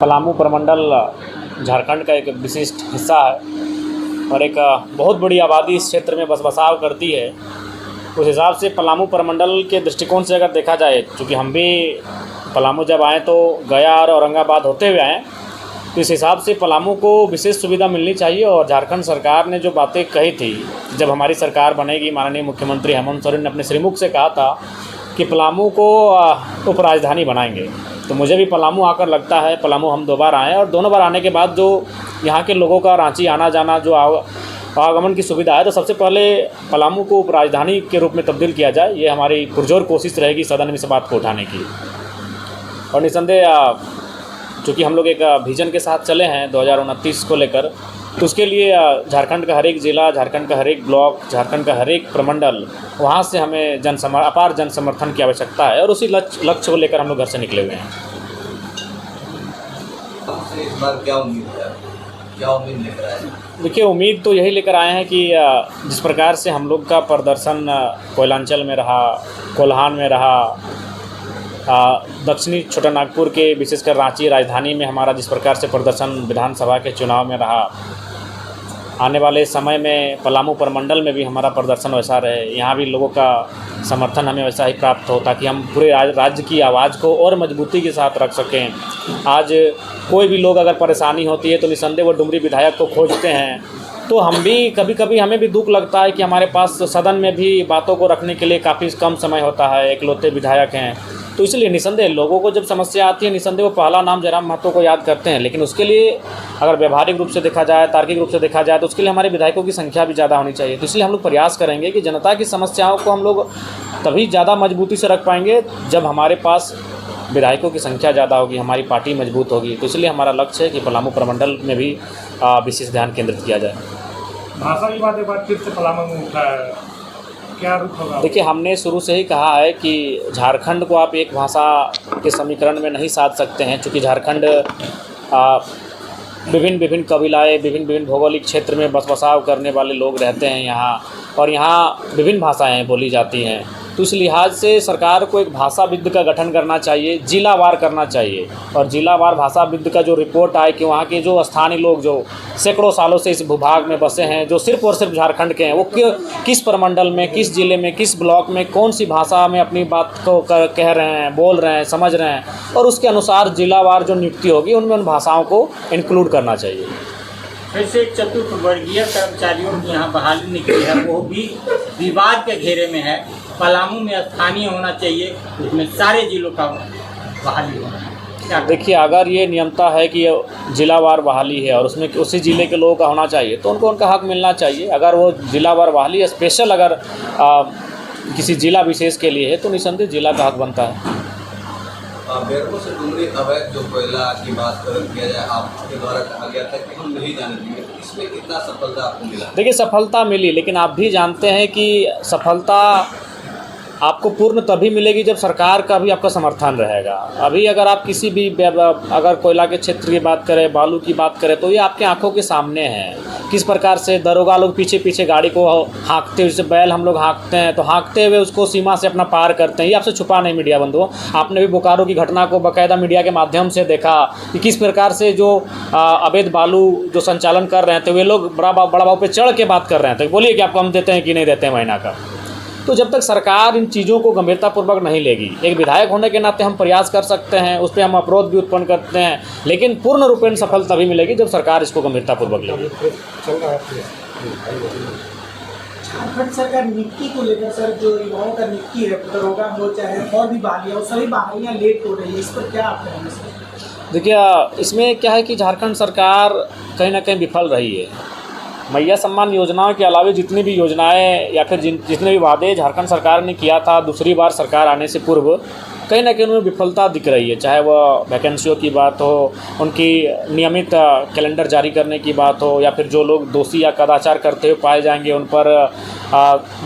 पलामू प्रमंडल झारखंड का एक विशिष्ट हिस्सा है और एक बहुत बड़ी आबादी इस क्षेत्र में बसाव करती है। उस हिसाब से पलामू प्रमंडल के दृष्टिकोण से अगर देखा जाए, चूँकि हम भी पलामू जब आए तो गया और औरंगाबाद होते हुए आए, तो इस हिसाब से पलामू को विशेष सुविधा मिलनी चाहिए। और झारखंड सरकार ने जो बातें कही थी, जब हमारी सरकार बनेगी, माननीय मुख्यमंत्री हेमंत सोरेन ने अपने श्रीमुख से कहा था कि पलामू को उपराजधानी बनाएंगे, तो मुझे भी पलामू आकर लगता है, पलामू हम 2 बार आए और दोनों बार आने के बाद जो यहाँ के लोगों का रांची आना जाना, जो आवागमन की सुविधा है, तो सबसे पहले पलामू को उपराजधानी के रूप में तब्दील किया जाए। ये हमारी पुरजोर कोशिश रहेगी सदन में इस बात को उठाने की। और निसंदेह चूँकि हम लोग एक विजन के साथ चले हैं 2029 को लेकर, तो उसके लिए झारखंड का हर एक ज़िला, झारखंड का हर एक ब्लॉक, झारखंड का हर एक प्रमंडल, वहाँ से हमें अपार जन समर्थन की आवश्यकता है और उसी लक्ष्य को लेकर हम लोग घर से निकले हुए हैं। इस बार क्या उम्मीद है, क्या उम्मीद लेकर आए हैं? देखिए, उम्मीद तो यही लेकर आए हैं कि जिस प्रकार से हम लोग का प्रदर्शन कोयलांचल में रहा, कोल्हान में रहा, दक्षिणी छोटानागपुर के विशेषकर रांची राजधानी में हमारा जिस प्रकार से प्रदर्शन विधानसभा के चुनाव में रहा, आने वाले समय में पलामू प्रमंडल में भी हमारा प्रदर्शन वैसा रहे, यहाँ भी लोगों का समर्थन हमें वैसा ही प्राप्त हो, ताकि हम पूरे राज्य की आवाज़ को और मजबूती के साथ रख सकें। आज कोई भी लोग अगर परेशानी होती है तो निसंदेह वो डुमरी विधायक को खोजते हैं। तो हम भी कभी कभी हमें भी दुख लगता है कि हमारे पास सदन में भी बातों को रखने के लिए काफ़ी कम समय होता है, इकलौते विधायक हैं। तो इसलिए निसंदेह लोगों को जब समस्या आती है, निसंदेह वो पहला नाम जयराम महतो को याद करते हैं। लेकिन उसके लिए अगर व्यवहारिक रूप से देखा जाए, तार्किक रूप से देखा जाए, तो उसके लिए हमारे विधायकों की संख्या भी ज़्यादा होनी चाहिए। तो इसलिए हम लोग प्रयास करेंगे कि जनता की समस्याओं को हम लोग तभी ज़्यादा मजबूती से रख पाएंगे जब हमारे पास विधायकों की संख्या ज़्यादा होगी, हमारी पार्टी मजबूत होगी। तो इसलिए हमारा लक्ष्य है कि पलामू प्रमंडल में भी विशेष ध्यान केंद्रित किया जाए। भाषा की बात एक बार फिर से पलामू में उठा है, क्या रुख होगा? देखिए, हमने शुरू से ही कहा है कि झारखंड को आप एक भाषा के समीकरण में नहीं साध सकते हैं, क्योंकि झारखंड विभिन्न कबीलाएँ, विभिन्न भौगोलिक क्षेत्र में बसाव करने वाले लोग रहते हैं यहाँ, और यहाँ विभिन्न भाषाएँ बोली जाती हैं। तो इस लिहाज से सरकार को एक भाषा विद का गठन करना चाहिए, जिलावार करना चाहिए, और जिलावार भाषा विद का जो रिपोर्ट आए कि वहाँ के जो स्थानीय लोग जो सैकड़ों सालों से इस भूभाग में बसे हैं, जो सिर्फ और सिर्फ झारखंड के हैं, वो किस प्रमंडल में, किस ज़िले में, किस ब्लॉक में कौन सी भाषा में अपनी बात को कह रहे हैं, बोल रहे हैं, समझ रहे हैं, और उसके अनुसार जिलावार जो नियुक्ति होगी उनमें उन भाषाओं को इंक्लूड करना चाहिए। ऐसे चतुर्थवर्गीय कर्मचारियों की यहाँ बहाली निकली है, वो भी विवाद के घेरे में है। पलामू में स्थानीय होना चाहिए, उसमें सारे जिलों का बहाली होना। देखिए, अगर ये नियमता है कि जिलावार बहाली है और उसमें उसी ज़िले के लोगों का होना चाहिए, तो उनको उनका हक मिलना चाहिए। अगर वो जिलावार बहाली स्पेशल अगर किसी ज़िला विशेष के लिए है, तो निसंदेह जिला का हक बनता है। बेरमो से डुमरी अवैध जो कोयला की बात किया जाए, आपके द्वारा कहा गया था कि हम नहीं जाने देंगे, इसमें कितना सफलता आपको मिला? देखिए, सफलता मिली, लेकिन आप भी जानते हैं कि सफलता आपको पूर्ण तभी मिलेगी जब सरकार का भी आपका समर्थन रहेगा। अभी अगर आप किसी भी अगर कोयला के क्षेत्र की बात करें, बालू की बात करें, तो ये आपके आंखों के सामने है किस प्रकार से दरोगा लोग पीछे पीछे गाड़ी को हाँकते हुए, जैसे बैल हम लोग हाँकते हैं तो हाँकते हुए उसको सीमा से अपना पार करते हैं। ये आपसे छुपा नहीं मीडिया बंधुओं, आपने भी बोकारो की घटना को बाकायदा मीडिया के माध्यम से देखा कि किस प्रकार से जो अवैध बालू जो संचालन कर रहे हैं, तो वे लोग बड़ा बाबू पे चढ़ के बात कर रहे हैं। तो बोलिए कि आपको हम देते हैं कि नहीं देते हैं महीना का। तो जब तक सरकार इन चीज़ों को गंभीरतापूर्वक नहीं लेगी, एक विधायक होने के नाते हम प्रयास कर सकते हैं, उस पर हम अवरोध भी उत्पन्न करते हैं, लेकिन पूर्ण रूपेण सफल तभी मिलेगी जब सरकार इसको गंभीरतापूर्वक लेगी। झारखंड सरकार नियुक्ति को लेकर सर, जो युवाओं का नियुक्ति है, दरोगा हो चाहे और भी बहालियाँ, वो सभी बहालियाँ लेट हो रही है, इस पर क्या आप कहेंगे सर? देखिए, इसमें क्या है कि झारखंड सरकार कहीं ना कहीं विफल रही है। मैया सम्मान योजनाओं के अलावा जितनी भी योजनाएं या फिर जितने भी वादे झारखंड सरकार ने किया था दूसरी बार सरकार आने से पूर्व, कहीं ना कहीं उनमें विफलता दिख रही है। चाहे वह वैकेंसियों की बात हो, उनकी नियमित कैलेंडर जारी करने की बात हो, या फिर जो लोग दोषी या कदाचार करते हुए पाए जाएंगे उन पर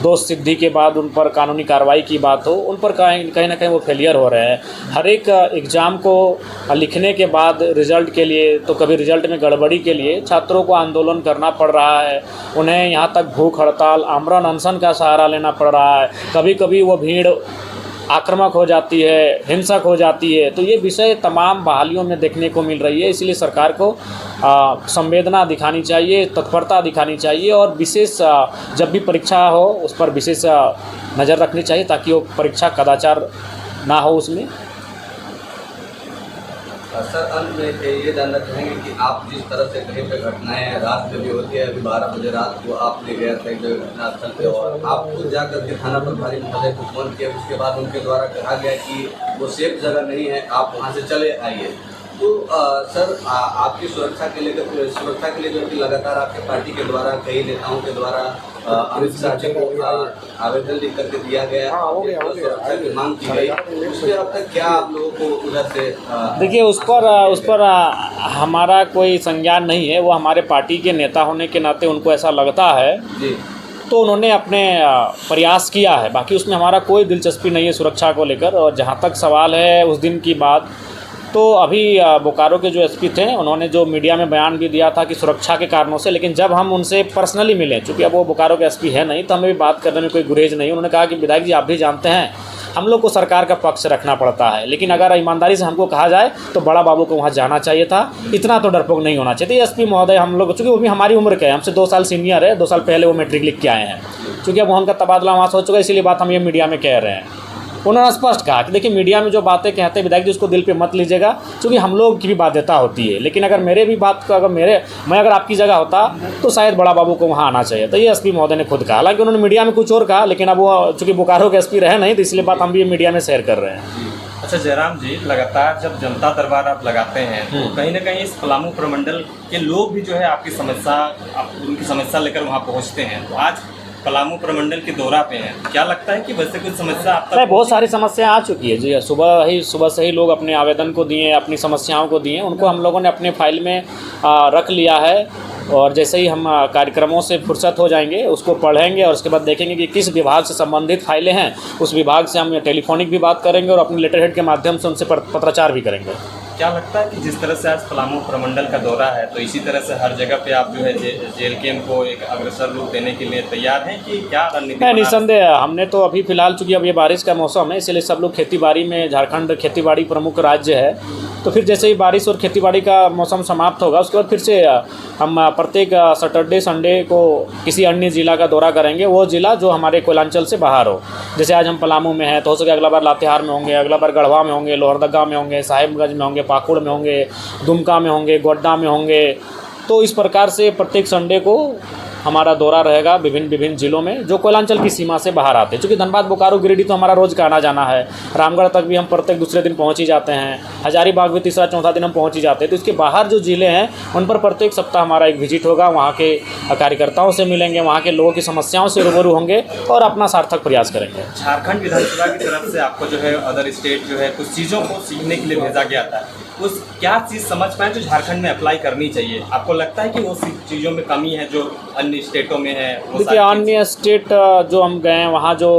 दोष सिद्धि के बाद उन पर कानूनी कार्रवाई की बात हो, उन पर कहीं ना कहीं वो फेलियर हो रहे हैं। हर एक एग्ज़ाम को लिखने के बाद रिज़ल्ट के लिए, तो कभी रिज़ल्ट में गड़बड़ी के लिए छात्रों को आंदोलन करना पड़ रहा है, उन्हें यहाँ तक भूख हड़ताल, आमरण अनशन का सहारा लेना पड़ रहा है। कभी कभी वो भीड़ आक्रामक हो जाती है, हिंसक हो जाती है। तो ये विषय तमाम बहालियों में देखने को मिल रही है। इसलिए सरकार को संवेदना दिखानी चाहिए, तत्परता दिखानी चाहिए और विशेष जब भी परीक्षा हो उस पर विशेष नज़र रखनी चाहिए ताकि वो परीक्षा कदाचार ना हो उसमें। सर, अंत में ये जानना चाहेंगे कि आप जिस तरह से कहीं पे घटनाएं रात में भी होती है, अभी 12 बजे रात को आपने गया था एक घटनास्थल पे और आप खुद जाकर के थाना प्रभारी महोदय को फोन किया, उसके बाद उनके द्वारा कहा गया कि वो सेफ जगह नहीं है, आप वहाँ से चले आइए। तो सर, आपकी सुरक्षा के लिए जो कि लगातार आपके पार्टी के द्वारा कई नेताओं के द्वारा अमित शाह जी को आवेदन लिख करके दिया गया, सुरक्षा की मांग की गई, उसमें अब तक क्या आप लोगों को उधर से देखिए उस पर हमारा कोई संज्ञान नहीं है। वो हमारे पार्टी के नेता होने के नाते उनको ऐसा लगता है जी, तो उन्होंने अपने प्रयास किया है। बाकी उसमें हमारा कोई दिलचस्पी नहीं है सुरक्षा को लेकर। और जहाँ तक सवाल है उस दिन की बात, तो अभी बोकारो के जो एसपी थे उन्होंने जो मीडिया में बयान भी दिया था कि सुरक्षा के कारणों से, लेकिन जब हम उनसे पर्सनली मिले, चूँकि अब वो बोकारो के एसपी है नहीं, तो हमें भी बात करने में कोई गुरेज नहीं। उन्होंने कहा कि विधायक जी आप भी जानते हैं हम लोग को सरकार का पक्ष रखना पड़ता है, लेकिन अगर ईमानदारी से हमको कहा जाए तो बड़ा बाबू को वहाँ जाना चाहिए था, इतना तो डरपोक नहीं होना चाहिए। एसपी महोदय हम लोग, चूँकि वो भी हमारी उम्र के हैं, हमसे 2 साल सीनियर है, 2 साल पहले वो मैट्रिक लिख के आए हैं, चूँकि अब उनका तबादला वहाँ से हो चुका है, इसीलिए बात हम ये मीडिया में कह रहे हैं। उन्होंने स्पष्ट कहा कि देखिए मीडिया में जो बातें कहते हैं विधायक जी उसको दिल पे मत लीजिएगा, क्योंकि हम लोग की भी बाध्यता होती है। लेकिन अगर मेरे भी बात को मैं अगर आपकी जगह होता तो शायद बड़ा बाबू को वहाँ आना चाहिए। तो ये एसपी महोदय ने खुद कहा, हालांकि उन्होंने मीडिया में कुछ और कहा, लेकिन अब वो चूँकि बोकारो के एसपी रहे नहीं, तो इसलिए बात हम भी मीडिया में शेयर कर रहे हैं। अच्छा जयराम जी, लगातार जब जनता दरबार आप लगाते हैं तो कहीं ना कहीं इस पलामू प्रमंडल के लोग भी जो है उनकी समस्या लेकर वहाँ पहुँचते हैं। तो आज पलामू प्रमंडल के दौरा पे हैं, क्या लगता है कि वैसे कुछ समस्या आप तक? बहुत सारी समस्याएं आ चुकी है जी। सुबह से ही लोग अपने आवेदन को दिए, अपनी समस्याओं को दिए, उनको हम लोगों ने अपने फाइल में रख लिया है। और जैसे ही हम कार्यक्रमों से फुर्सत हो जाएंगे उसको पढ़ेंगे और उसके बाद देखेंगे कि किस विभाग से संबंधित फाइलें हैं, उस विभाग से हम टेलीफोनिक भी बात करेंगे और अपने लेटर हेड के माध्यम से उनसे पत्राचार भी करेंगे। क्या लगता है कि जिस तरह से आज पलामू प्रमंडल का दौरा है, तो इसी तरह से हर जगह पे आप जो है जेल कैंप को एक अग्रसर रूप देने के लिए तैयार हैं कि क्या रणनीति? नहीं, निसंदेह हमने तो अभी फिलहाल चूँकि अब ये बारिश का मौसम है, इसलिए सब लोग खेतीबाड़ी में, झारखंड खेतीबाड़ी प्रमुख राज्य है, तो फिर जैसे ही बारिश और खेतीबाड़ी का मौसम समाप्त होगा उसके बाद फिर से हम प्रत्येक सैटरडे संडे को किसी अन्य ज़िला का दौरा करेंगे, वो ज़िला जो हमारे कोयलांचल से बाहर हो। जैसे आज हम पलामू में हैं तो हो सके अगला बार लातेहार में होंगे, अगला बार गढ़वा में होंगे, लोहरदगा में होंगे, साहिबगंज में होंगे, पाकुड़ में होंगे, दुमका में होंगे, गोड्डा में होंगे। तो इस प्रकार से प्रत्येक संडे को हमारा दौरा रहेगा विभिन्न ज़िलों में जो कोयलांचल की सीमा से बाहर आते हैं। चूँकि धनबाद, बोकारो, गिरिडीह तो हमारा रोज़ का आना जाना है, रामगढ़ तक भी हम प्रत्येक दूसरे दिन पहुँच ही जाते हैं, हजारीबाग भी तीसरा चौथा दिन हम पहुँच ही जाते हैं। तो इसके बाहर जो ज़िले हैं उन पर प्रत्येक सप्ताह हमारा एक विजिट होगा, वहाँ के कार्यकर्ताओं से मिलेंगे, वहाँ के लोगों की समस्याओं से रूबरू होंगे और अपना सार्थक प्रयास करेंगे। झारखंड विधानसभा की तरफ से आपको जो है अदर स्टेट जो है कुछ चीज़ों को सीखने के लिए भेजा गया था, उस क्या चीज़ समझ पाए जो झारखंड में अप्लाई करनी चाहिए? आपको लगता है कि वो चीज़ों में कमी है जो अन्य स्टेटों में है? देखिए अन्य स्टेट जो हम गए हैं वहाँ जो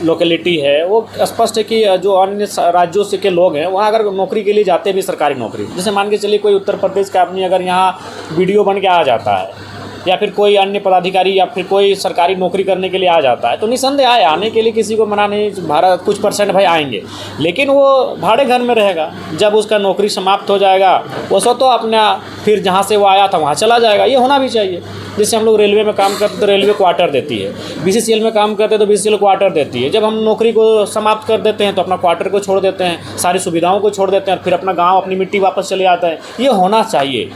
लोकेलिटी है वो स्पष्ट है कि जो अन्य राज्यों से के लोग हैं वहाँ अगर नौकरी के लिए जाते हैं भी सरकारी नौकरी, जैसे मान के चलिए कोई उत्तर प्रदेश का आदमी अगर यहाँ वीडियो बन के आ जाता है या फिर कोई अन्य पदाधिकारी या फिर कोई सरकारी नौकरी करने के लिए आ जाता है तो निसंदेह आए, आने के लिए किसी को मना नहीं, भारत कुछ % भाई आएंगे, लेकिन वो भाड़े घर में रहेगा। जब उसका नौकरी समाप्त हो जाएगा वो सो तो अपना फिर जहाँ से वो आया था वहाँ चला जाएगा। ये होना भी चाहिए। जैसे हम लोग रेलवे में काम करते तो रेलवे क्वार्टर देती है, BCCL में काम करते तो BCCL क्वार्टर देती है। जब हम नौकरी को समाप्त कर देते हैं तो अपना क्वार्टर को छोड़ देते हैं, सारी सुविधाओं को छोड़ देते हैं, फिर अपना गाँव अपनी मिट्टी वापस चले आता है। ये होना चाहिए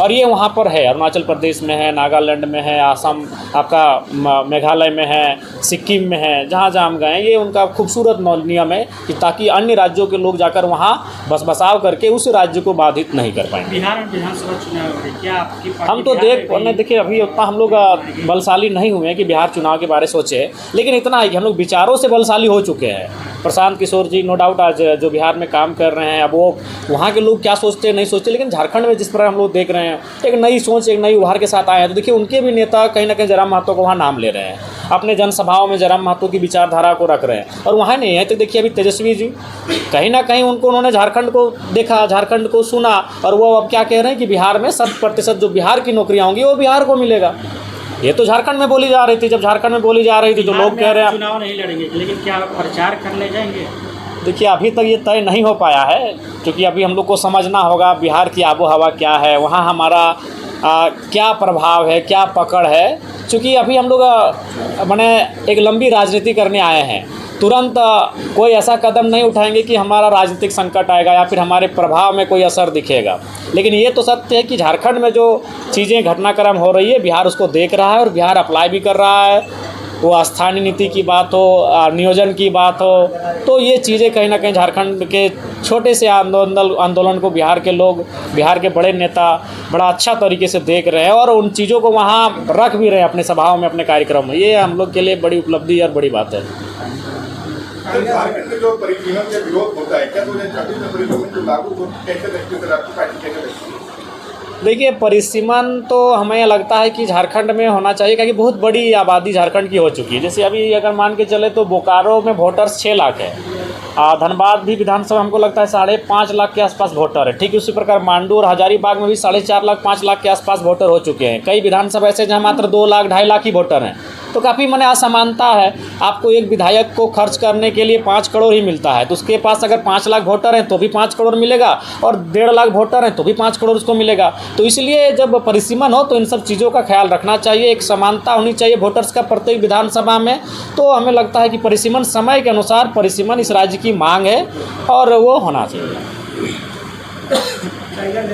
और ये वहाँ पर है, अरुणाचल प्रदेश में है, नागालैंड में है, आसाम आपका मेघालय में है, सिक्किम में है, जहाँ जहाँ हम गए ये उनका खूबसूरत नियम है कि ताकि अन्य राज्यों के लोग जाकर वहाँ बसाव करके उस राज्य को बाधित नहीं कर पाएंगे। बिहार में विधानसभा चुनाव है, क्या आपकी हम तो देखिए अभी उतना हम लोग बलशाली नहीं हुए हैं कि बिहार चुनाव के बारे में सोचे, लेकिन इतना है कि हम लोग विचारों से बलशाली हो चुके हैं। प्रशांत किशोर जी नो डाउट आज जो बिहार में काम कर रहे हैं, अब वो वहाँ के लोग क्या सोचते हैं नहीं सोचते, लेकिन झारखंड में जिस प्रकार हम लोग देख रहे हैं एक नई सोच, एक नई उभार के साथ आए हैं, तो देखिए उनके भी नेता कहीं ना कहीं जयराम महतो को वहाँ नाम ले रहे हैं, अपने जनसभाओं में जयराम महतो की विचारधारा को रख रहे हैं। और वहाँ नहीं है तो देखिए अभी तेजस्वी जी कहीं ना कहीं उन्होंने झारखंड को देखा, झारखंड को सुना और वो अब क्या कह रहे हैं कि बिहार में 100% जो बिहार की नौकरियाँ होंगी वो बिहार को मिलेगा। ये तो झारखंड में बोली जा रही थी। जब झारखंड में बोली जा रही थी तो लोग कह रहे हैं चुनाव नहीं लड़ेंगे, लेकिन क्या प्रचार करने जाएंगे? देखिए अभी तक ये तय नहीं हो पाया है, क्योंकि अभी हम लोग को समझना होगा बिहार की आबो हवा क्या है, वहाँ हमारा क्या प्रभाव है, क्या पकड़ है। क्योंकि अभी हम लोग माने एक लंबी राजनीति करने आए हैं, तुरंत कोई ऐसा कदम नहीं उठाएंगे कि हमारा राजनीतिक संकट आएगा या फिर हमारे प्रभाव में कोई असर दिखेगा। लेकिन ये तो सत्य है कि झारखंड में जो चीज़ें घटनाक्रम हो रही है, बिहार उसको देख रहा है और बिहार अप्लाई भी कर रहा है। वो स्थानीय नीति की बात हो, नियोजन की बात हो, तो ये चीज़ें कहीं ना कहीं झारखंड के छोटे से आंदोलन को बिहार के लोग, बिहार के बड़े नेता बड़ा अच्छा तरीके से देख रहे हैं और उन चीज़ों को वहाँ रख भी रहे हैं अपने सभाओं में, अपने कार्यक्रम में। ये हम लोग के लिए बड़ी उपलब्धि और बड़ी बात है। झारखंड में जो परिसीमन से विरोध होता है, क्या 2026 में परिसीमन जो लागू हो कैसे देखते हैं, आपकी पार्टी कैसे देखती है? देखिए परिसीमन तो हमें लगता है कि झारखंड में होना चाहिए, क्योंकि बहुत बड़ी आबादी झारखंड की हो चुकी है। जैसे अभी अगर मान के चले तो बोकारो में वोटर्स 6 लाख है, धनबाद भी विधानसभा हमको लगता है 5.5 लाख के आसपास वोटर है। ठीक उसी प्रकार मांडू और हजारीबाग में भी 4.5 लाख 5 लाख के आसपास वोटर हो चुके हैं। कई विधानसभा ऐसे जहाँ मात्र 2 लाख 2.5 लाख ही वोटर हैं। तो काफ़ी माने असमानता है। आपको एक विधायक को खर्च करने के लिए 5 करोड़ ही मिलता है, तो उसके पास अगर 5 लाख वोटर हैं तो भी 5 करोड़ मिलेगा, और 1.5 लाख वोटर हैं तो भी 5 करोड़ उसको मिलेगा। तो इसलिए जब परिसीमन हो तो इन सब चीज़ों का ख्याल रखना चाहिए, एक समानता होनी चाहिए वोटर्स का प्रत्येक विधानसभा में। तो हमें लगता है कि परिसीमन समय के अनुसार परिसीमन इस राज्य की मांग है और वो होना चाहिए। झारखंड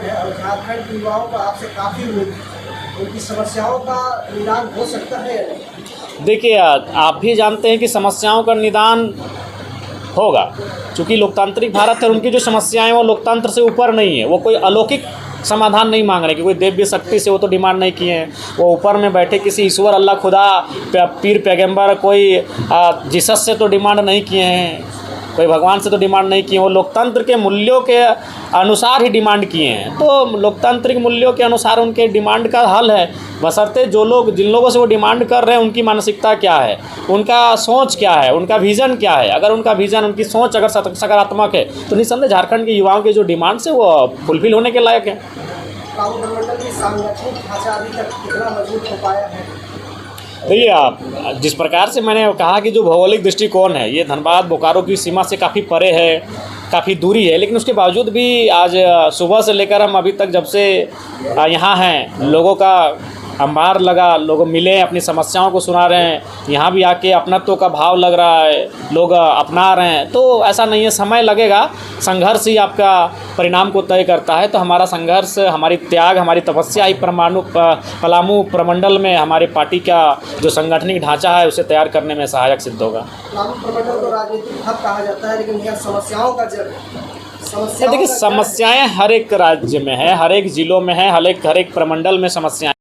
है और झारखंड के युवाओं को आपसे काफ़ी उम्मीद है, उनकी समस्याओं का निदान हो सकता है या नहीं? देखिए आप भी जानते हैं कि समस्याओं का निदान होगा, क्योंकि लोकतांत्रिक भारत है। उनकी जो समस्याएं वो लोकतंत्र से ऊपर नहीं है, वो कोई अलौकिक समाधान नहीं मांग रहे कि कोई देव्य शक्ति से वो तो डिमांड नहीं किए हैं। वो ऊपर में बैठे किसी ईश्वर अल्लाह खुदा पीर पैगंबर कोई जीसस से तो डिमांड नहीं किए हैं, कोई भगवान से तो डिमांड नहीं किए। वो लोकतंत्र के मूल्यों के अनुसार ही डिमांड किए हैं। तो लोकतांत्रिक मूल्यों के अनुसार उनके डिमांड का हल है, बशर्ते जिन लोगों से वो डिमांड कर रहे हैं उनकी मानसिकता क्या है, उनका सोच क्या है, उनका विज़न क्या है। अगर उनका विज़न, उनकी सोच अगर सकारात्मक है तो निस्संदेह झारखंड के युवाओं के जो डिमांड्स है वो फुलफिल होने के लायक है। पलामू प्रमंडल की सांगठनिक ढांचा अभी तक कितना मजबूत हो पाया है? देखिए आप जिस प्रकार से मैंने कहा कि जो भौगोलिक दृष्टिकोण है ये धनबाद बोकारो की सीमा से काफ़ी परे है, काफ़ी दूरी है, लेकिन उसके बावजूद भी आज सुबह से लेकर हम अभी तक जब से यहाँ हैं, लोगों का अंबार लगा, लोग मिले, अपनी समस्याओं को सुना रहे हैं। यहाँ भी आके अपनत्व का भाव लग रहा है, लोग अपना रहे हैं। तो ऐसा नहीं है, समय लगेगा, संघर्ष ही आपका परिणाम को तय करता है। तो हमारा संघर्ष, हमारी त्याग, हमारी तपस्या ही पलामू प्रमंडल में हमारी पार्टी का जो सांगठनिक ढांचा है उसे तैयार करने में सहायक सिद्ध होगा। पलामू प्रमंडल को राजनीतिक हब कहा जाता है, लेकिन यह समस्याओं का जड़ देखिए समस्याएं हर एक राज्य में है, हर एक ज़िलों में है, हर एक प्रमंडल में समस्याएं